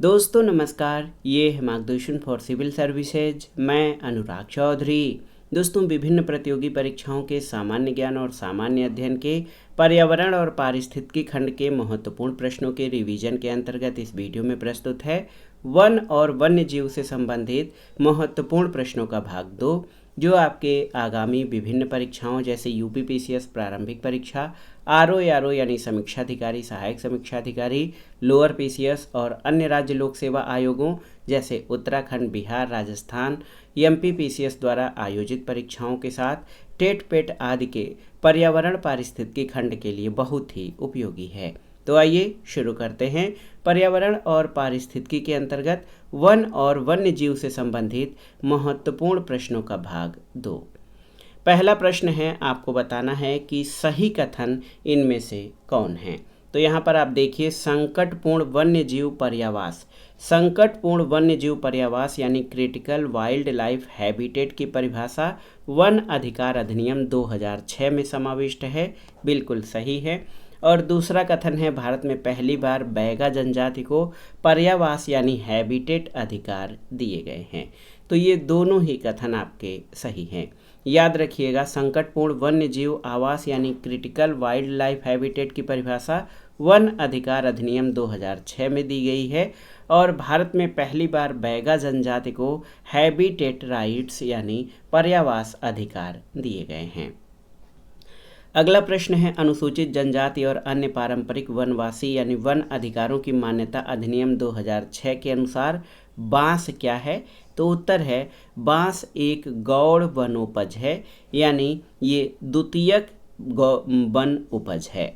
दोस्तों नमस्कार, ये है मार्गदर्शन फॉर सिविल सर्विसेज। मैं अनुराग चौधरी। दोस्तों, विभिन्न प्रतियोगी परीक्षाओं के सामान्य ज्ञान और सामान्य अध्ययन के पर्यावरण और पारिस्थितिकी खंड के महत्वपूर्ण प्रश्नों के रिवीजन के अंतर्गत इस वीडियो में प्रस्तुत है वन और वन्य जीव से संबंधित महत्वपूर्ण प्रश्नों का भाग 2, जो आपके आगामी विभिन्न परीक्षाओं जैसे यूपीपीसीएस प्रारंभिक परीक्षा, आरओ यानी समीक्षाधिकारी, सहायक समीक्षाधिकारी, लोअर पीसीएस और अन्य राज्य लोक सेवा आयोगों जैसे उत्तराखंड, बिहार, राजस्थान, एमपी पीसीएस द्वारा आयोजित परीक्षाओं के साथ टेट पेट आदि के पर्यावरण पारिस्थितिकी खंड के लिए बहुत ही उपयोगी है। तो आइए शुरू करते हैं पर्यावरण और पारिस्थितिकी के अंतर्गत वन और वन्य जीव से संबंधित महत्वपूर्ण प्रश्नों का भाग 2। पहला प्रश्न है, आपको बताना है कि सही कथन इनमें से कौन है। तो यहाँ पर आप देखिए, संकटपूर्ण वन्य जीव पर्यावास। संकटपूर्ण वन्य जीव पर्यावास यानी क्रिटिकल वाइल्ड लाइफ हैबिटेट की परिभाषा वन अधिकार अधिनियम 2006 में समाविष्ट है। बिल्कुल सही है। और दूसरा कथन है, भारत में पहली बार बैगा जनजाति को पर्यावास यानी हैबिटेट अधिकार दिए गए हैं। तो ये दोनों ही कथन आपके सही हैं। याद रखिएगा, संकटपूर्ण वन्य जीव आवास यानी क्रिटिकल वाइल्ड लाइफ हैबिटेट की परिभाषा वन अधिकार अधिनियम 2006 में दी गई है और भारत में पहली बार बैगा जनजाति को हैबिटेट राइट्स यानी पर्यावास अधिकार दिए गए हैं। अगला प्रश्न है, अनुसूचित जनजाति और अन्य पारंपरिक वनवासी यानी वन अधिकारों की मान्यता अधिनियम 2006 के अनुसार बांस क्या है। तो उत्तर है, बांस एक गौड़ वनोपज है, यानी ये द्वितीयक वन उपज है।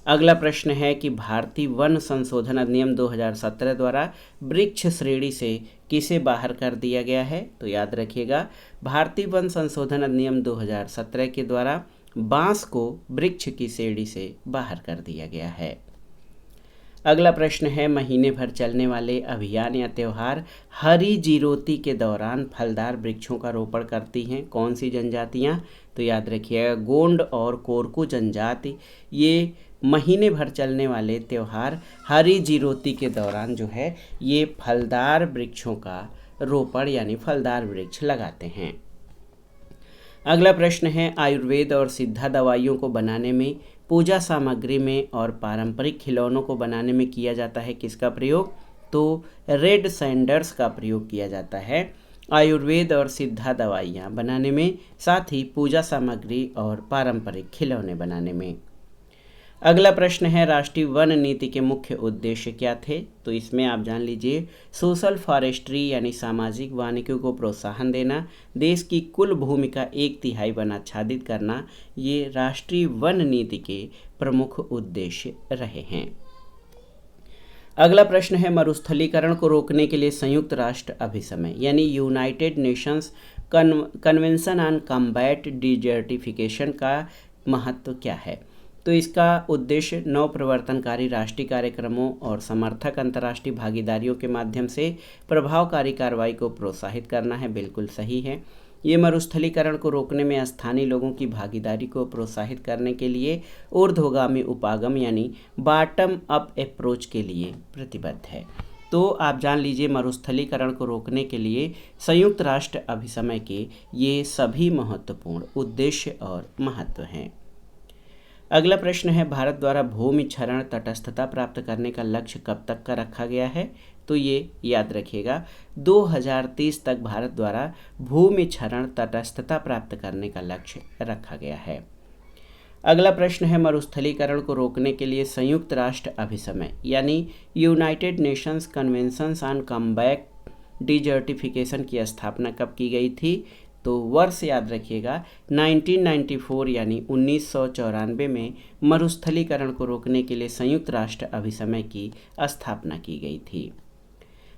अगला प्रश्न है कि भारतीय वन संशोधन अधिनियम 2017 द्वारा वृक्ष श्रेणी से किसे बाहर कर दिया गया है। तो याद रखिएगा, भारतीय वन संशोधन अधिनियम 2017 के द्वारा बांस को वृक्ष की श्रेणी से बाहर कर दिया गया है। अगला प्रश्न है, महीने भर चलने वाले अभियान या त्यौहार हरी जीरोती के दौरान फलदार वृक्षों का रोपण करती हैं कौन सी जनजातियां। तो याद रखिएगा, गोंड और कोरकू जनजाति ये महीने भर चलने वाले त्यौहार हरी जीरोती के दौरान जो है ये फलदार वृक्षों का रोपण यानी फलदार वृक्ष लगाते हैं। अगला प्रश्न है, आयुर्वेद और सिद्धा दवाइयों को बनाने में, पूजा सामग्री में और पारंपरिक खिलौनों को बनाने में किया जाता है किसका प्रयोग। तो रेड सैंडर्स का प्रयोग किया जाता है आयुर्वेद और सिद्धा दवाइयाँ बनाने में, साथ ही पूजा सामग्री और पारंपरिक खिलौने बनाने में। अगला प्रश्न है, राष्ट्रीय वन नीति के मुख्य उद्देश्य क्या थे। तो इसमें आप जान लीजिए, सोशल फॉरेस्ट्री यानी सामाजिक वानिकी को प्रोत्साहन देना, देश की कुल भूमि का 1/3 वन आच्छादित करना, ये राष्ट्रीय वन नीति के प्रमुख उद्देश्य रहे हैं। अगला प्रश्न है, मरुस्थलीकरण को रोकने के लिए संयुक्त राष्ट्र अभिसमय यानी United Nations convention on combat desertification का महत्व क्या है। तो इसका उद्देश्य नव प्रवर्तनकारी राष्ट्रीय कार्यक्रमों और समर्थक अंतर्राष्ट्रीय भागीदारियों के माध्यम से प्रभावकारी कार्रवाई को प्रोत्साहित करना है। बिल्कुल सही है। ये मरुस्थलीकरण को रोकने में स्थानीय लोगों की भागीदारी को प्रोत्साहित करने के लिए ऊर्ध्वगामी उपागम यानी बॉटम अप अप्रोच के लिए प्रतिबद्ध है। तो आप जान लीजिए, मरुस्थलीकरण को रोकने के लिए संयुक्त राष्ट्र अभिसमय के ये सभी महत्वपूर्ण उद्देश्य और महत्व हैं। अगला प्रश्न है, भारत द्वारा भूमि क्षरण तटस्थता प्राप्त करने का लक्ष्य कब तक का रखा गया है। तो ये याद रखिएगा, 2030 तक भारत द्वारा भूमि क्षरण तटस्थता प्राप्त करने का लक्ष्य रखा गया है। अगला प्रश्न है, मरुस्थलीकरण को रोकने के लिए संयुक्त राष्ट्र अभिसमय यानी United Nations conventions on combat desertification की स्थापना कब की गई थी। तो वर्ष याद रखिएगा, 1994 यानी 1994 में मरुस्थलीकरण को रोकने के लिए संयुक्त राष्ट्र अभिसमय की स्थापना की गई थी।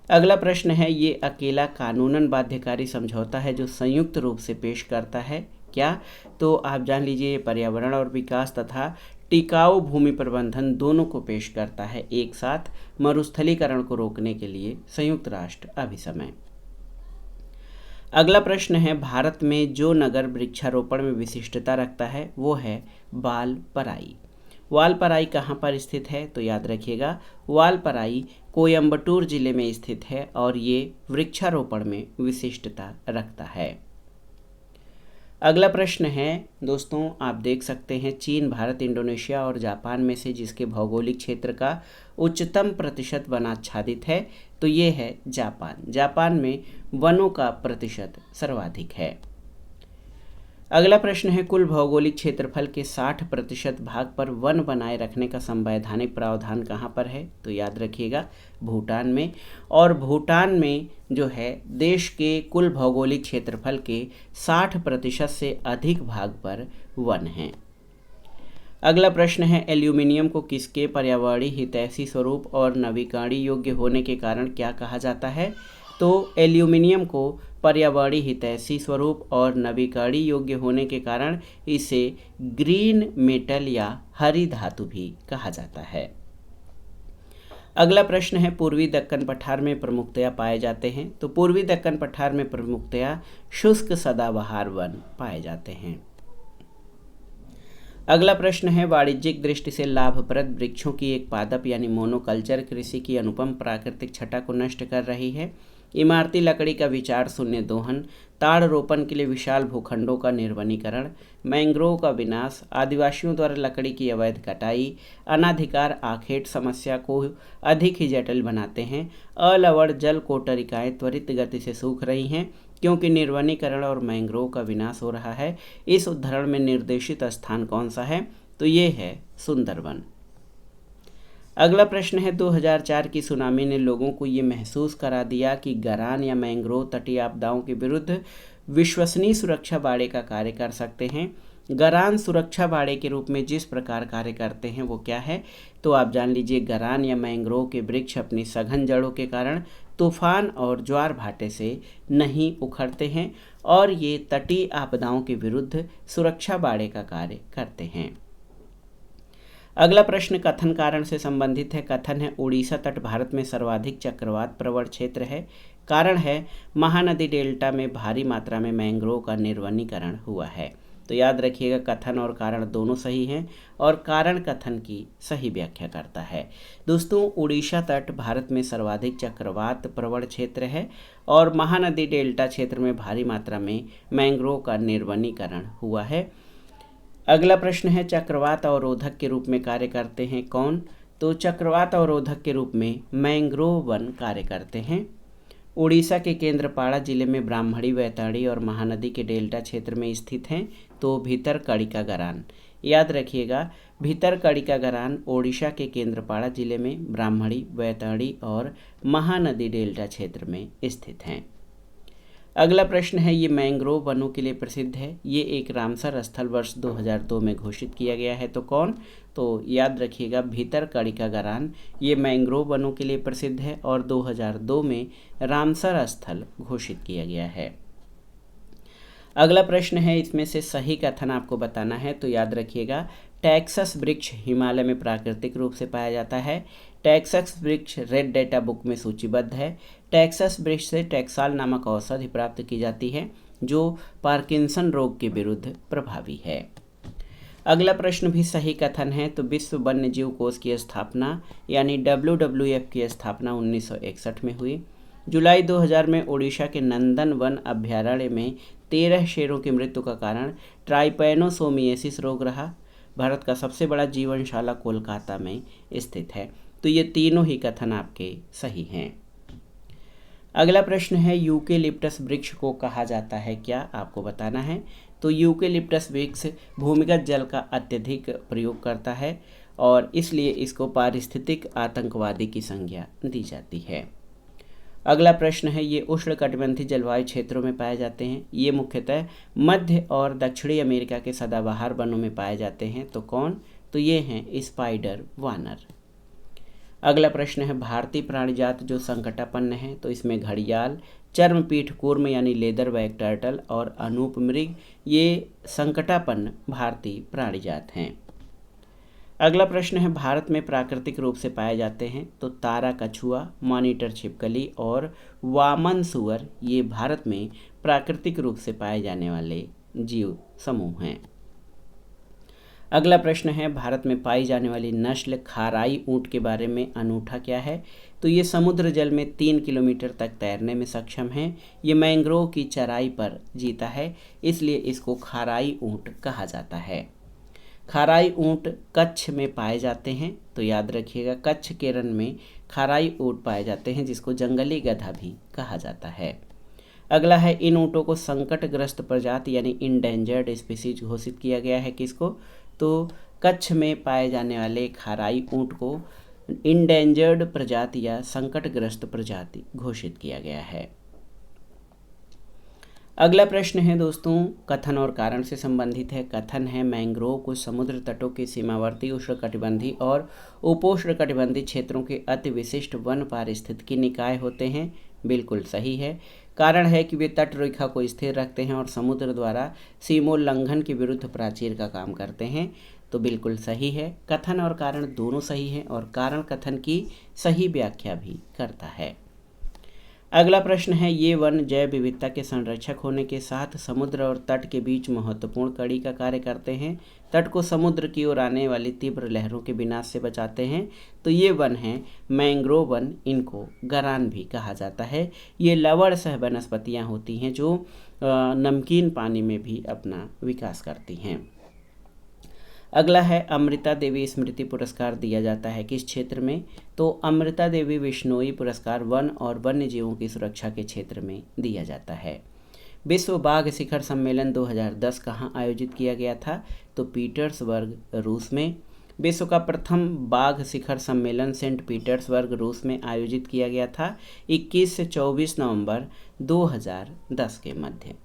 अगला प्रश्न है, ये अकेला कानूनन बाध्यकारी समझौता है जो संयुक्त रूप से पेश करता है क्या। तो आप जान लीजिए, पर्यावरण और विकास तथा टिकाऊ भूमि प्रबंधन दोनों को पेश करता है एक साथ मरुस्थलीकरण को रोकने के लिए संयुक्त राष्ट्र अभिसमय। अगला प्रश्न है, भारत में जो नगर वृक्षारोपण में विशिष्टता रखता है वो है बालपराई। वालपराई कहाँ पर स्थित है? तो याद रखिएगा वालपराई कोयम्बटूर जिले में स्थित है और ये वृक्षारोपण में विशिष्टता रखता है। अगला प्रश्न है दोस्तों, आप देख सकते हैं चीन, भारत, इंडोनेशिया और जापान में से जिसके भौगोलिक क्षेत्र का उच्चतम प्रतिशत वन आच्छादित है, तो ये है जापान। जापान में वनों का प्रतिशत सर्वाधिक है। अगला प्रश्न है कुल भौगोलिक क्षेत्रफल के 60% भाग पर वन बनाए रखने का संवैधानिक प्रावधान कहाँ पर है? तो याद रखिएगा भूटान में। और भूटान में जो है देश के कुल भौगोलिक क्षेत्रफल के 60% से अधिक भाग पर वन हैं। अगला प्रश्न है एल्यूमिनियम को किसके पर्यावरणीय हितैषी स्वरूप और नवीकरणीय योग्य होने के कारण क्या कहा जाता है? तो एल्यूमिनियम को पर्यावरणीय हितैषी स्वरूप और नवीकरणीय योग्य होने के कारण इसे ग्रीन मेटल या हरी धातु भी कहा जाता है। अगला प्रश्न है पूर्वी दक्कन पठार में प्रमुखतया पाए जाते हैं। तो पूर्वी दक्कन पठार में प्रमुखतया शुष्क सदाबहार वन पाए जाते हैं। अगला प्रश्न है वाणिज्यिक दृष्टि से लाभप्रद वृक्षों की एक पादप यानी मोनोकल्चर कृषि की अनुपम प्राकृतिक छटा को नष्ट कर रही है। इमारती लकड़ी का विचार शून्य दोहन, ताड़ रोपण के लिए विशाल भूखंडों का निर्वनीकरण, मैंग्रोव का विनाश, आदिवासियों द्वारा लकड़ी की अवैध कटाई, अनाधिकार आखेट समस्या को अधिक ही जटिल बनाते हैं। अलवण जल कोटरिकाएँ त्वरित गति से सूख रही हैं क्योंकि निर्वनीकरण और मैंग्रोव का विनाश हो रहा है। इस उदाहरण में निर्देशित स्थान कौन सा है? तो ये है सुंदरवन। अगला प्रश्न है 2004 की सुनामी ने लोगों को ये महसूस करा दिया कि गरान या मैंग्रोव तटीय आपदाओं के विरुद्ध विश्वसनीय सुरक्षा बाड़े का कार्य कर सकते हैं। गरान सुरक्षा बाड़े के रूप में जिस प्रकार कार्य करते हैं वो क्या है? तो आप जान लीजिए गरान या मैंग्रोव के वृक्ष अपनी सघन जड़ों के कारण तूफान और ज्वार भाटे से नहीं उखड़ते हैं और ये तटीय आपदाओं के विरुद्ध सुरक्षा बाड़े का कार्य करते हैं। अगला प्रश्न कथन कारण से संबंधित है। कथन है उड़ीसा तट भारत में सर्वाधिक चक्रवात प्रवण क्षेत्र है। कारण है महानदी डेल्टा में भारी मात्रा में मैंग्रोव का निर्वनीकरण हुआ है। तो याद रखिएगा कथन और कारण दोनों सही हैं और कारण कथन की सही व्याख्या करता है। दोस्तों उड़ीसा तट भारत में सर्वाधिक चक्रवात प्रवण क्षेत्र है और महानदी डेल्टा क्षेत्र में भारी मात्रा में मैंग्रोव का निर्वनीकरण हुआ है। अगला प्रश्न है चक्रवात अवरोधक के रूप में कार्य करते हैं कौन? तो चक्रवात अवरोधक के रूप में मैंग्रोव वन कार्य करते हैं। उड़ीसा के केंद्रपाड़ा जिले में ब्राह्मणी, वैतरणी और महानदी के डेल्टा क्षेत्र में स्थित हैं। तो भीतरकनिका गरान, याद रखिएगा भीतरकनिका गरान ओडिशा के केंद्रपाड़ा जिले में ब्राह्मणी, वैतरणी और महानदी डेल्टा क्षेत्र में स्थित हैं। अगला प्रश्न है ये मैंग्रोव वनों के लिए प्रसिद्ध है। ये एक रामसर स्थल वर्ष 2002 में घोषित किया गया है। तो कौन? तो याद रखिएगा भीतरकनिका गरान ये मैंग्रोव वनों के लिए प्रसिद्ध है और 2002 में रामसर स्थल घोषित किया गया है। अगला प्रश्न है इसमें से सही कथन आपको बताना है। तो याद रखिएगा टेक्सास वृक्ष हिमालय में प्राकृतिक रूप से पाया जाता है। टेक्सास वृक्ष रेड डेटा बुक में सूचीबद्ध है। टेक्सास वृक्ष से टेक्साल नामक औषधि प्राप्त की जाती है जो पार्किंसन रोग के विरुद्ध प्रभावी है। अगला प्रश्न भी सही कथन है। तो विश्व वन्य जीव कोष की स्थापना यानी WWF की स्थापना 1961 में हुई। जुलाई 2000 में ओडिशा के नंदन वन अभ्यारण्य में 13 शेरों की मृत्यु का कारण ट्राइपैनोसोमिएसिस रोग रहा। भारत का सबसे बड़ा जीवनशाला कोलकाता में स्थित है। तो ये तीनों ही कथन आपके सही हैं। अगला प्रश्न है यूकेलिप्टस वृक्ष को कहा जाता है क्या? आपको बताना है। तो यूकेलिप्टस वृक्ष भूमिगत जल का अत्यधिक प्रयोग करता है और इसलिए इसको पारिस्थितिक आतंकवादी की संज्ञा दी जाती है। अगला प्रश्न है ये उष्णकटिबंधीय जलवायु क्षेत्रों में पाए जाते हैं। ये मुख्यतः मध्य और दक्षिणी अमेरिका के सदाबहार वनों में पाए जाते हैं। तो कौन? तो ये हैं स्पाइडर वानर। अगला प्रश्न है भारतीय प्राणी जात जो संकटापन्न है। तो इसमें घड़ियाल, चर्मपीठ कूर्म यानी लेदर बैक टर्टल और अनूप मृग ये संकटापन्न भारतीय प्राणी जात हैं। अगला प्रश्न है भारत में प्राकृतिक रूप से पाए जाते हैं। तो तारा कछुआ, मॉनिटर छिपकली और वामन सुअर ये भारत में प्राकृतिक रूप से पाए जाने वाले जीव समूह हैं। अगला प्रश्न है, भारत में पाई जाने वाली नस्ल खाराई ऊंट के बारे में अनूठा क्या है? तो ये समुद्र जल में 3 किलोमीटर तक तैरने में सक्षम है। ये मैंग्रोव की चराई पर जीता है, इसलिए इसको खाराई ऊंट कहा जाता है। खाराई ऊंट कच्छ में पाए जाते हैं, तो याद रखिएगा कच्छ केरल में खाराई ऊंट पाए जाते हैं, जिसको जंगली गधा भी कहा जाता है। अगला है, इन ऊँटों को संकटग्रस्त प्रजाति यानी इंडेंजर्ड स्पीसीज घोषित किया गया है। किसको? तो कच्छ में पाए जाने वाले खाराई ऊँट को इंडेंजर्ड प्रजाति या संकटग्रस्त प्रजाति घोषित किया गया है। अगला प्रश्न है दोस्तों, कथन और कारण से संबंधित है। कथन है, मैंग्रोव कुछ समुद्र तटों के सीमावर्ती उष्णकटिबंधीय और उपोष्णकटिबंधीय क्षेत्रों के अति विशिष्ट वन पारिस्थितिकी निकाय होते हैं। बिल्कुल सही है। कारण है कि वे तट रेखा को स्थिर रखते हैं और समुद्र द्वारा सीमोल्लंघन के विरुद्ध प्राचीर का काम करते हैं। तो बिल्कुल सही है। कथन और कारण दोनों सही हैं और कारण कथन की सही व्याख्या भी करता है। अगला प्रश्न है, ये वन जैव विविधता के संरक्षक होने के साथ समुद्र और तट के बीच महत्वपूर्ण कड़ी का कार्य करते हैं। तट को समुद्र की ओर आने वाली तीव्र लहरों के विनाश से बचाते हैं। तो ये वन है मैंग्रोव वन, इनको गरान भी कहा जाता है। ये लवण सह वनस्पतियाँ होती हैं जो नमकीन पानी में भी अपना विकास करती हैं। अगला है, अमृता देवी स्मृति पुरस्कार दिया जाता है किस क्षेत्र में? तो अमृता देवी बिश्नोई पुरस्कार वन और वन्य जीवों की सुरक्षा के क्षेत्र में दिया जाता है। विश्व बाघ शिखर सम्मेलन 2010 कहाँ आयोजित किया गया था? तो पीटर्सबर्ग, रूस में। विश्व का प्रथम बाघ शिखर सम्मेलन सेंट पीटर्सबर्ग, रूस में आयोजित किया गया था 21 से 24 नवंबर 2010 के मध्य।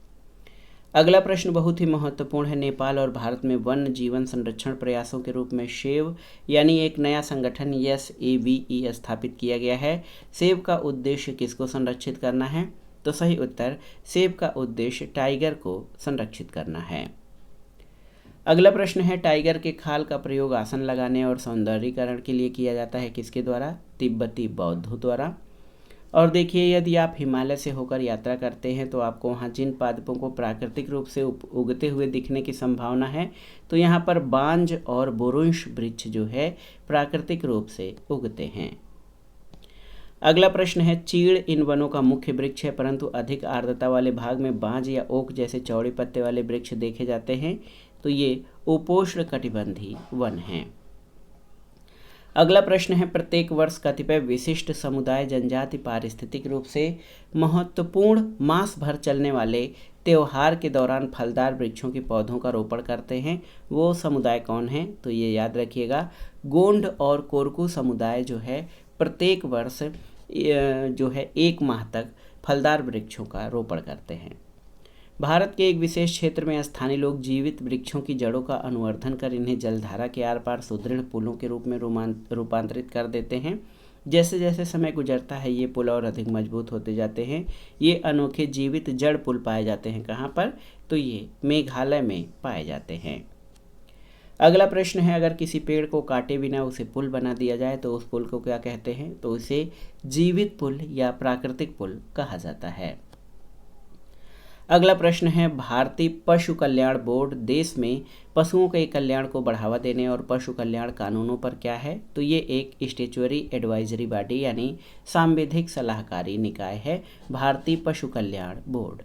अगला प्रश्न बहुत ही महत्वपूर्ण है। नेपाल और भारत में वन जीवन संरक्षण प्रयासों के रूप में सेव यानी एक नया संगठन SAVE स्थापित किया गया है। सेव का उद्देश्य किसको संरक्षित करना है? तो सही उत्तर, सेव का उद्देश्य टाइगर को संरक्षित करना है। अगला प्रश्न है, टाइगर के खाल का प्रयोग आसन लगाने और सौंदर्यीकरण के लिए किया जाता है किसके द्वारा? तिब्बती बौद्धों द्वारा। और देखिए, यदि आप हिमालय से होकर यात्रा करते हैं तो आपको वहाँ जिन पादपों को प्राकृतिक रूप से उगते हुए दिखने की संभावना है, तो यहाँ पर बांज और बुरुंश वृक्ष जो है प्राकृतिक रूप से उगते हैं। अगला प्रश्न है, चीड़ इन वनों का मुख्य वृक्ष है, परंतु अधिक आर्द्रता वाले भाग में बांज या ओक जैसे चौड़े पत्ते वाले वृक्ष देखे जाते हैं। तो ये उपोष्णकटिबंधीय वन हैं। अगला प्रश्न है, प्रत्येक वर्ष कतिपय विशिष्ट समुदाय जनजाति पारिस्थितिक रूप से महत्वपूर्ण मास भर चलने वाले त्यौहार के दौरान फलदार वृक्षों के पौधों का रोपण करते हैं। वो समुदाय कौन है? तो ये याद रखिएगा, गोंड और कोरकू समुदाय जो है प्रत्येक वर्ष जो है 1 माह तक फलदार वृक्षों का रोपण करते हैं। भारत के एक विशेष क्षेत्र में स्थानीय लोग जीवित वृक्षों की जड़ों का अनुवर्धन कर इन्हें जलधारा के आर पार सुदृढ़ पुलों के रूप में रूपांतरित कर देते हैं। जैसे जैसे समय गुजरता है ये पुल और अधिक मजबूत होते जाते हैं। ये अनोखे जीवित जड़ पुल पाए जाते हैं कहाँ पर? तो ये मेघालय में पाए जाते हैं। अगला प्रश्न है, अगर किसी पेड़ को काटे बिना उसे पुल बना दिया जाए तो उस पुल को क्या कहते हैं? तो उसे जीवित पुल या प्राकृतिक पुल कहा जाता है। अगला प्रश्न है, भारतीय पशु कल्याण बोर्ड देश में पशुओं के कल्याण को बढ़ावा देने और पशु कल्याण कानूनों पर क्या है? तो ये एक स्टैट्यूटरी एडवाइजरी बॉडी यानी सांविधिक सलाहकारी निकाय है, भारतीय पशु कल्याण बोर्ड।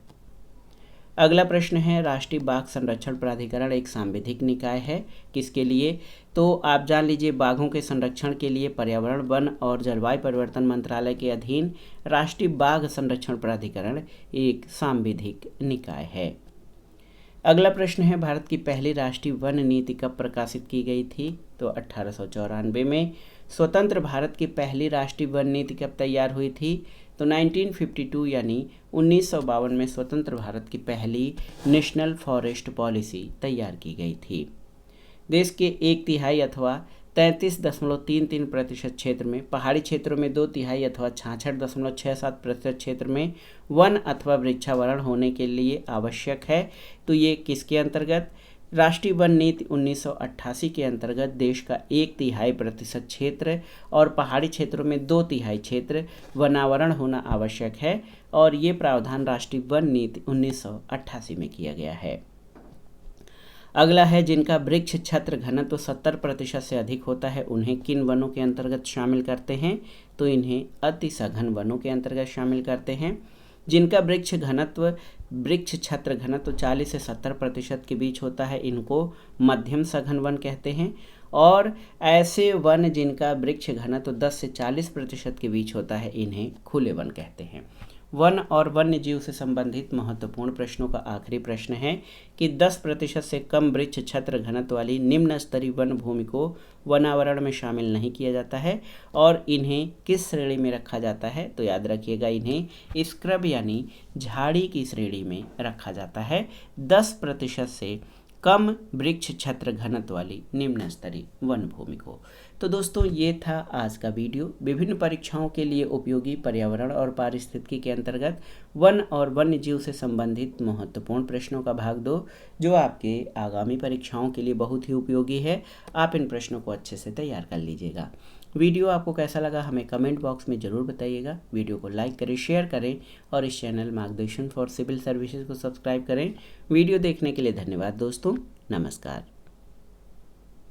अगला प्रश्न है, राष्ट्रीय बाघ संरक्षण प्राधिकरण एक सांविधिक निकाय है किसके लिए? तो आप जान लीजिए, बाघों के संरक्षण के लिए पर्यावरण, वन और जलवायु परिवर्तन मंत्रालय के अधीन राष्ट्रीय बाघ संरक्षण प्राधिकरण एक सांविधिक निकाय है। अगला प्रश्न है, भारत की पहली राष्ट्रीय वन नीति कब प्रकाशित की गई थी? तो 1894 में। स्वतंत्र भारत की पहली राष्ट्रीय वन नीति कब तैयार हुई थी? तो 1952 यानी 1952 में स्वतंत्र भारत की पहली नेशनल फॉरेस्ट पॉलिसी तैयार की गई थी। देश के 1/3 अथवा 33.33% क्षेत्र में, पहाड़ी क्षेत्रों में 2/3 अथवा 66.67% क्षेत्र में वन अथवा वृक्षावरण होने के लिए आवश्यक है। तो ये किसके अंतर्गत? राष्ट्रीय वन नीति 1988 के अंतर्गत देश का 1/3% क्षेत्र और पहाड़ी क्षेत्रों में 2/3 क्षेत्र वनावरण होना आवश्यक है, और ये प्रावधान राष्ट्रीय वन नीति 1988 में किया गया है। अगला है जिनका वृक्ष छत्र घनत्व 70% से अधिक होता है उन्हें किन वनों के अंतर्गत शामिल करते हैं? तो इन्हें अति सघन वनों के अंतर्गत शामिल करते हैं। जिनका वृक्ष छत्र घनत्व 40 से 70% के बीच होता है इनको मध्यम सघन वन कहते हैं। और ऐसे वन जिनका वृक्ष घनत्व 10 से 40% के बीच होता है इन्हें खुले वन कहते हैं। वन और वन्य जीव से संबंधित महत्वपूर्ण प्रश्नों का आखिरी प्रश्न है कि 10% से कम वृक्ष छत्र घनत्व वाली निम्न स्तरीय वन भूमि को वनावरण में शामिल नहीं किया जाता है और इन्हें किस श्रेणी में रखा जाता है? तो याद रखिएगा, इन्हें स्क्रब यानी झाड़ी की श्रेणी में रखा जाता है 10% से कम वृक्ष छत्र घनत्व वाली निम्न स्तरीय वन भूमि को। तो दोस्तों ये था आज का वीडियो। विभिन्न परीक्षाओं के लिए उपयोगी पर्यावरण और पारिस्थितिकी के अंतर्गत वन और वन्य जीव से संबंधित महत्वपूर्ण प्रश्नों का भाग 2 जो आपके आगामी परीक्षाओं के लिए बहुत ही उपयोगी है। आप इन प्रश्नों को अच्छे से तैयार कर लीजिएगा। वीडियो आपको कैसा लगा हमें कमेंट बॉक्स में ज़रूर बताइएगा। वीडियो को लाइक करें, शेयर करें और इस चैनल मार्गदर्शन फॉर सिविल सर्विसेज को सब्सक्राइब करें। वीडियो देखने के लिए धन्यवाद दोस्तों। नमस्कार।